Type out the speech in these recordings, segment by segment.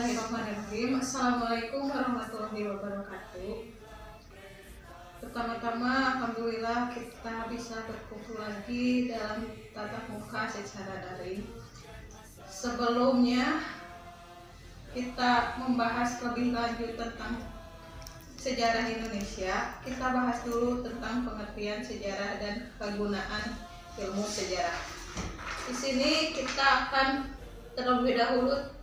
Bismillahirrahmanirrahim. Assalamualaikum warahmatullahi wabarakatuh. Pertama-tama, alhamdulillah kita bisa berkumpul lagi dalam tatap muka secara daring. Sebelumnya kita membahas lebih lanjut tentang sejarah Indonesia. Kita bahas dulu tentang pengertian sejarah dan kegunaan ilmu sejarah. Di sini kita akan terlebih dahulu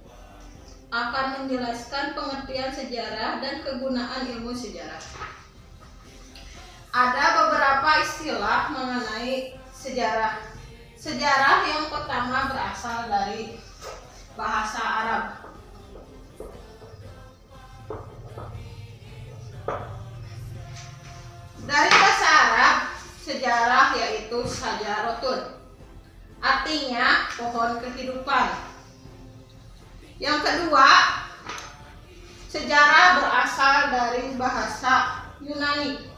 menjelaskan pengertian sejarah dan kegunaan ilmu sejarah. Ada beberapa istilah mengenai sejarah. Sejarah yang pertama berasal dari bahasa Arab. Dari bahasa Arab, sejarah yaitu sajarotun, artinya pohon kehidupan. Yang kedua, sejarah berasal dari bahasa Yunani.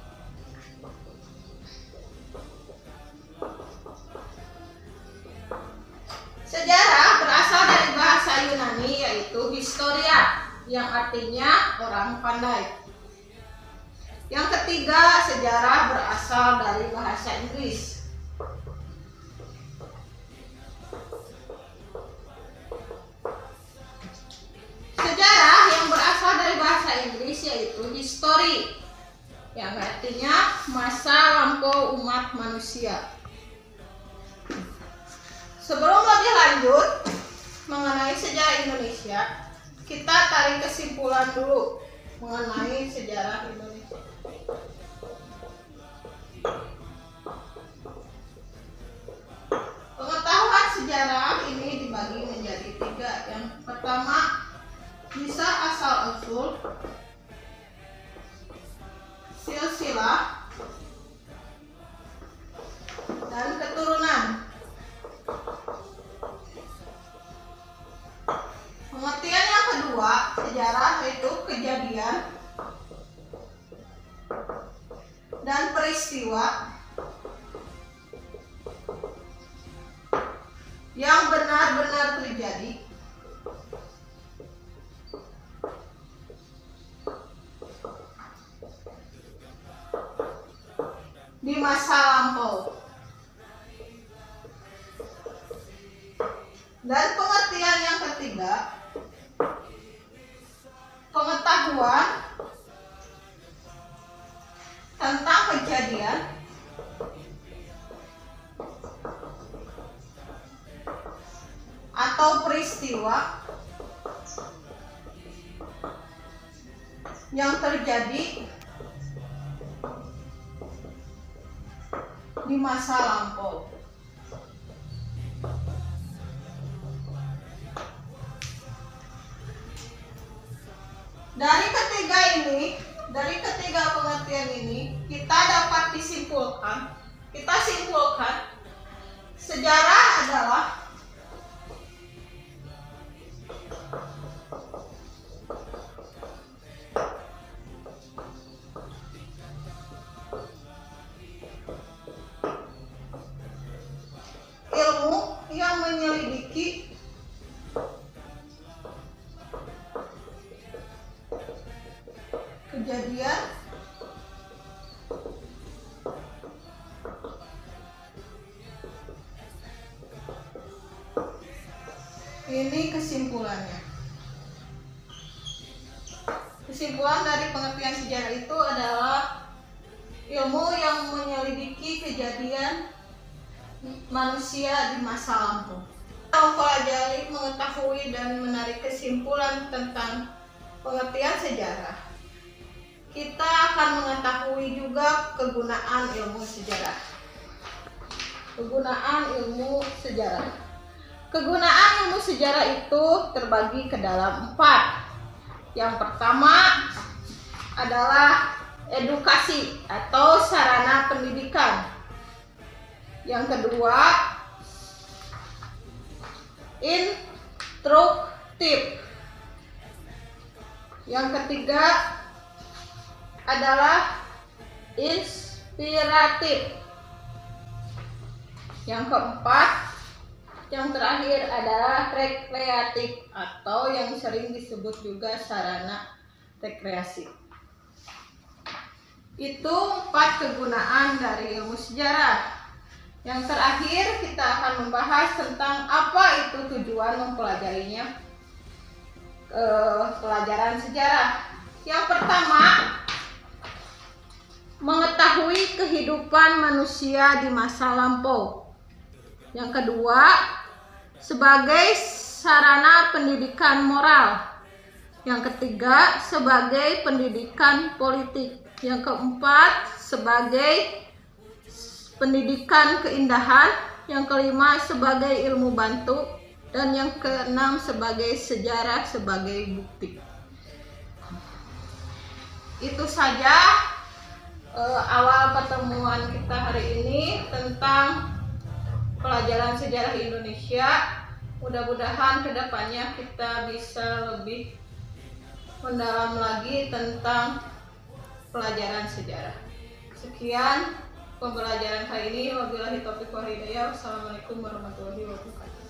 Sejarah berasal dari bahasa Yunani yaitu historia, yang artinya orang pandai. Yang ketiga, sejarah berasal dari bahasa Inggris. Sejarah yang berasal dari bahasa Inggris yaitu history, yang artinya masa lampau umat manusia. Sebelum lebih lanjut mengenai sejarah Indonesia, kita tarik kesimpulan dulu mengenai sejarah Indonesia. Pengetahuan sejarah ini dibagi menjadi tiga. Yang pertama, bisa asal-usul, silsilah, dan keturunan. Pengertian yang kedua, sejarah yaitu kejadian dan peristiwa yang benar-benar terjadi di masa lampau. Dan pengertian yang ketiga, pengetahuan tentang kejadian atau peristiwa yang terjadi di masa lampau. Dari ketiga pengertian ini, kita simpulkan sejarah adalah ilmu yang menyelidiki kejadian ini. Kesimpulan dari pengertian sejarah itu adalah ilmu yang menyelidiki kejadian manusia di masa lampau. Mempelajari, mengetahui, dan menarik kesimpulan tentang pengertian sejarah, kita akan mengetahui juga kegunaan ilmu sejarah. Kegunaan ilmu sejarah itu terbagi ke dalam 4. Yang pertama adalah edukasi atau sarana pendidikan. Yang kedua, instruktif. Yang ketiga adalah inspiratif. Yang keempat Yang terakhir adalah rekreatif atau yang sering disebut juga sarana rekreasi. Itu 4 kegunaan dari ilmu sejarah. Yang terakhir kita akan membahas tentang apa itu tujuan mempelajarinya, pelajaran sejarah. Yang pertama, mengetahui kehidupan manusia di masa lampau. Yang kedua, sebagai sarana pendidikan moral. Yang ketiga, sebagai pendidikan politik. Yang keempat, sebagai pendidikan keindahan. Yang kelima, sebagai ilmu bantu. Dan yang keenam, sebagai sejarah sebagai bukti. Itu saja awal pertemuan kita hari ini tentang pelajaran sejarah Indonesia. Mudah-mudahan kedepannya kita bisa lebih mendalam lagi tentang pelajaran sejarah. Sekian pembelajaran hari ini. Wabillahi taufiq wal hidayah. Wassalamualaikum warahmatullahi wabarakatuh.